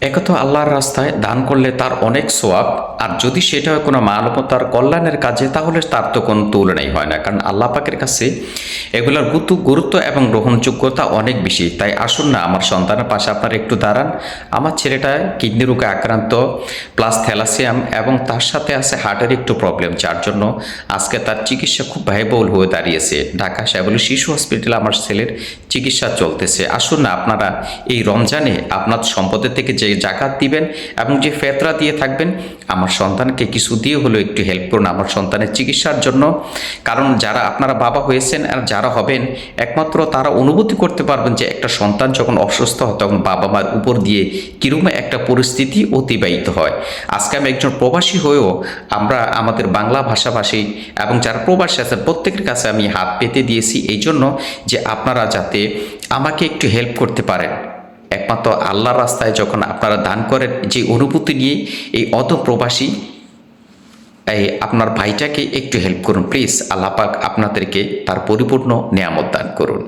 একথা আল্লাহর রাস্তায় দান করলে তার অনেক সোয়াব, আর যদি সেটা হয় কোনো মানবতার কল্যাণের কাজে, তাহলে তার তো কোনো তুলনাই হয় না। কারণ আল্লাহ পাকের কাছে এগুলোর গুরুত্ব এবং গ্রহণযোগ্যতা অনেক বেশি। তাই আসুন না, আমার সন্তানের পাশে আপনারা একটু দাঁড়ান। আমার ছেলেটা কিডনি রোগে আক্রান্ত, প্লাস থ্যালাসিয়াম, এবং তার সাথে আছে হার্টের একটু প্রবলেম, যার জন্য আজকে তার চিকিৎসা খুব ব্যয়বহুল হয়ে দাঁড়িয়েছে। ঢাকা সাহেবুল শিশু হসপিটালে আমার ছেলের চিকিৎসা চলতেছে। আসুন না, আপনারা এই রমজানে আপনার সম্পদের থেকে যে জাকাত দিবেন এবং যে ফেতরা দিয়ে থাকবেন, আমার সন্তানকে কিছু দিয়ে হলেও একটু হেল্প করুন আমার সন্তানের চিকিৎসার জন্য। কারণ যারা আপনারা বাবা হয়েছেন আর যারা হবেন, একমাত্র তারা অনুভূতি করতে পারবেন যে একটা সন্তান যখন অসুস্থ হয় তখন বাবা মার উপর দিয়ে কিরকম একটা পরিস্থিতি অতিবাহিত হয়। আজকে আমি একজন প্রবাসী হয়েও আমরা আমাদের বাংলা ভাষাভাষী এবং যারা প্রবাসী আছেন প্রত্যেকের কাছে আমি হাত পেতে দিয়েছি, এই জন্য যে আপনারা যাতে আমাকে একটু হেল্প করতে পারেন। একমাত্র আল্লাহর রাস্তায় যখন আপনারা দান করেন, যে অনুভূতি নিয়ে এই প্রবাসী এই আপনার ভাইটাকে একটু হেল্প করুন প্লিজ। আল্লাহ পাক আপনাদেরকে তার পরিপূর্ণ নেয়ামত দান করুন।